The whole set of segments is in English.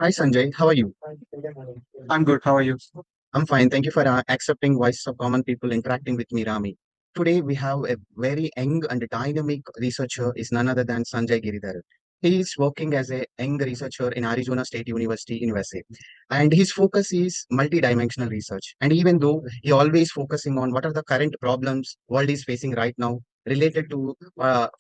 Hi Sanjay, how are you? I'm good. How are you? I'm fine. Thank you for accepting Voices of Common People interacting with me, Rami. Today we have a very young and dynamic researcher is none other than Sanjay Giridharan. He is working as a young researcher in Arizona State University in USA. And his focus is multidimensional research. And even though he always focusing on what are the current problems world is facing right now related to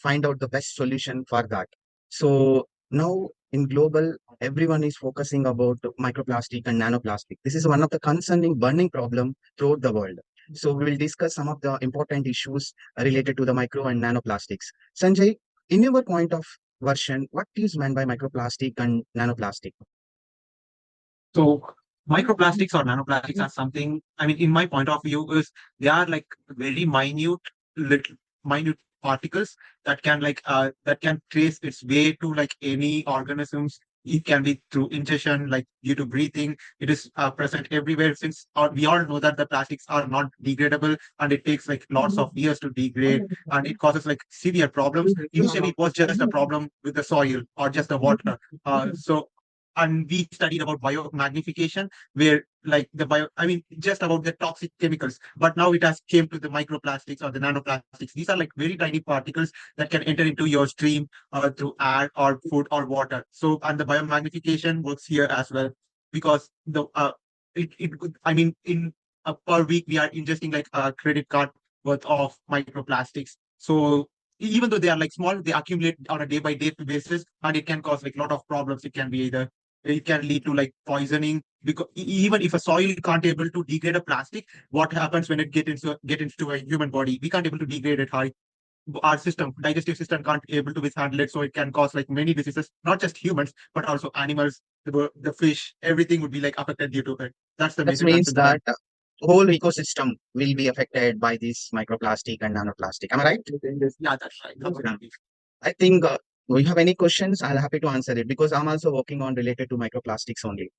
find out the best solution for that. So now in global everyone is focusing about microplastic and nanoplastic. This is one of the concerning burning problem throughout the world. So we will discuss some of the important issues related to the micro and nanoplastics. Sanjay, in your point of version, what is meant by microplastic and nanoplastic? So, microplastics or nanoplastics are something, I mean, in my point of view, is they are like very minute particles that can that can trace its way to like any organisms. It can be through ingestion, like due to breathing. It is present everywhere since we all know that the plastics are not degradable and it takes like lots of years to degrade and it causes like severe problems. Initially, it was just a problem with the soil or just the water. And we studied about biomagnification where like I mean just about the toxic chemicals, but now it has came to the microplastics or the nanoplastics. These are like very tiny particles that can enter into your stream through air or food or water. So and the biomagnification works here as well because the I mean in per week we are ingesting like a credit card worth of microplastics. So even though they are like small, they accumulate on a day by day basis and it can cause like a lot of problems. It can be either it can lead to like poisoning because even if a soil can't able to degrade a plastic, what happens when it get into a human body? We can't able to degrade it. Our system, digestive system, can't able to withstand it, so it can cause like many diseases, not just humans but also animals, the fish, everything would be like affected due to it. That's the That major means concern that that whole ecosystem will be affected by this microplastic and nanoplastic. Am I right? yeah, that's right, absolutely. I think, do you have any questions? I'll happy to answer it because I'm also working on related to microplastics only.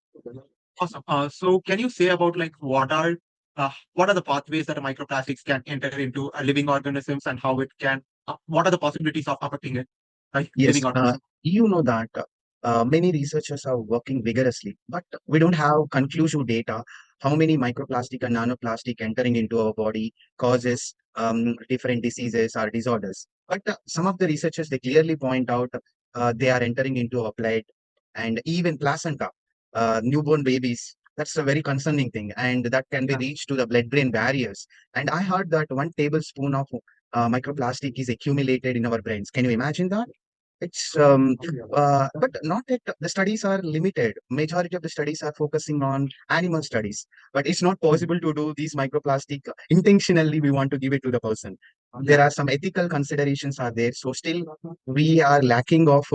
Awesome. So can you say about like what are the pathways that microplastics can enter into living organisms and how it can what are the possibilities of affecting it, like living Yes, organisms? you know that many researchers are working vigorously, but we don't have conclusive data how many microplastic and nanoplastic entering into our body causes different diseases or disorders. But some of the researchers, they clearly point out they are entering into our blood and even placenta, newborn babies. That's a very concerning thing, and that can be Yeah. reached to the blood-brain barriers. And I heard that 1 tablespoon of microplastic is accumulated in our brains. Can you imagine that? It's but not that the studies are limited. Majority of the studies are focusing on animal studies, but it's not possible to do these microplastic intentionally. We want to give it to the person. There Yeah. are some ethical considerations are there. So still we are lacking of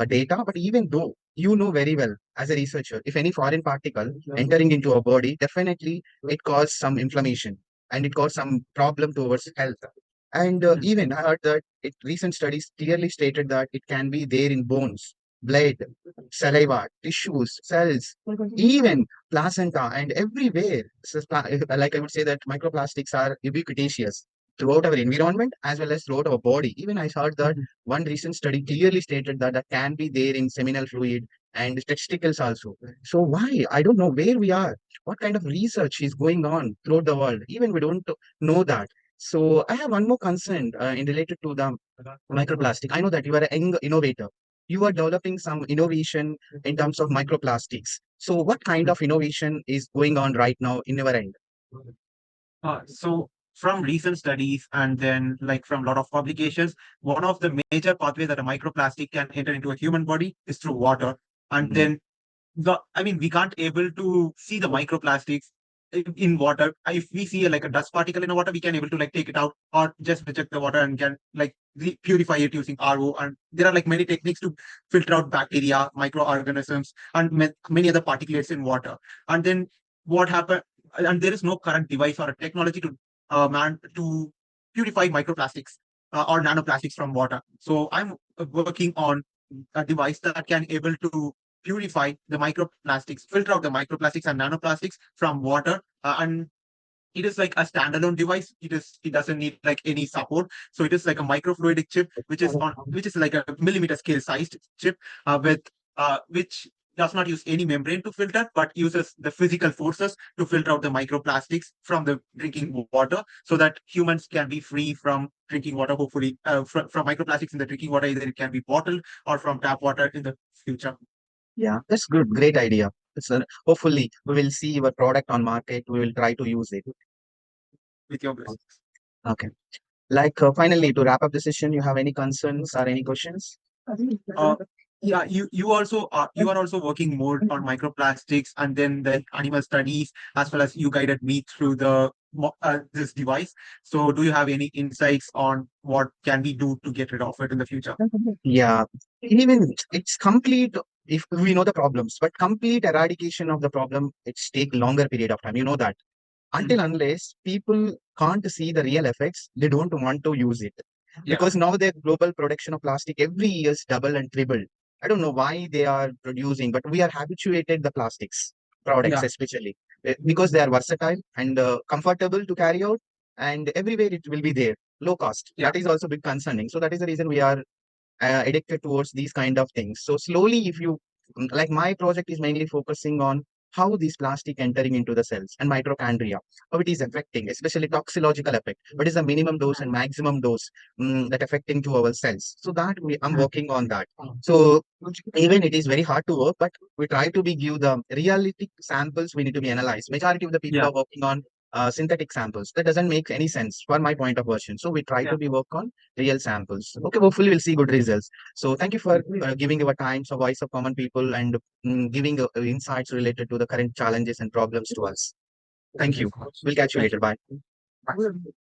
data. But even though you know very well as a researcher, if any foreign particle entering into a body, definitely it causes some inflammation and it causes some problem towards health. And Mhm. even I heard that recent studies clearly stated that it can be there in bones, blood, saliva, tissues, cells, even placenta, and everywhere. So, like I would say that microplastics are ubiquitous throughout our environment as well as throughout our body. Even I heard that Mhm. one recent study clearly stated that that can be there in seminal fluid and testicles also. So why? I don't know where we are. What kind of research is going on throughout the world? Even we don't know that. So I have one more concern in related to the microplastic. I know that you are an innovator. You are developing some innovation in terms of microplastics. So what kind of innovation is going on right now in your end? So from recent studies and then like from a lot of publications, one of the major pathways that a microplastic can enter into a human body is through water. And Mhm. then I mean, we can't able to see the microplastics in water. If we see like a dust particle in the water, we can able to like take it out or just reject the water and can like purify it using RO. And there are like many techniques to filter out bacteria, microorganisms, and many other particulates in water. And then what happened? And there is no current device or a technology to man to purify microplastics or nanoplastics from water. So I'm working on a device that can able to purify the microplastics, filter out the microplastics and nanoplastics from water. And it is like a standalone device. It doesn't need like any support. So it is like a microfluidic chip, which is like a millimeter scale sized chip with which does not use any membrane to filter, but uses the physical forces to filter out the microplastics from the drinking water, so that humans can be free from drinking water, hopefully, from microplastics in the drinking water. Either it can be bottled or from tap water in the future. Yeah, that's good. Great idea. Hopefully, we will see your product on market. We will try to use it. With your blessings. Okay. Like finally, to wrap up the session, you have any concerns or any questions? Uh, yeah, you are also working more on microplastics and then the animal studies, as well as you guided me through this device. So, do you have any insights on what can we do to get rid of it in the future? Yeah, even it's complete if we know the problems, but complete eradication of the problem, it's take longer period of time. You know that. Until Mhm. unless people can't see the real effects, they don't want to use it. Yeah, Because now the global production of plastic every year is double and triple. I don't know why they are producing, but we are habituated the plastics products yeah, especially because they are versatile and comfortable to carry out, and everywhere it will be there, low cost. yeah, That is also big concerning. So that is the reason we are addicted towards these kind of things. So slowly, if you like, my project is mainly focusing on how these plastic entering into the cells and mitochondria, how it is affecting, especially toxicological effect. What is the minimum dose and maximum dose that affecting to our cells? So I'm mhm, working on that. So even it is very hard to work, but we try to be give the realistic samples. We need to be analyzed. Majority of the people yeah, are working on synthetic samples. That doesn't make any sense for my point of version. So we try yeah. to be work on real samples. Okay, hopefully we'll see good results. So thank you for giving your time, so voice of common people, and giving insights related to the current challenges and problems to us. Thank Thank you you. so much. We'll catch you Thank later. you. Bye. Bye.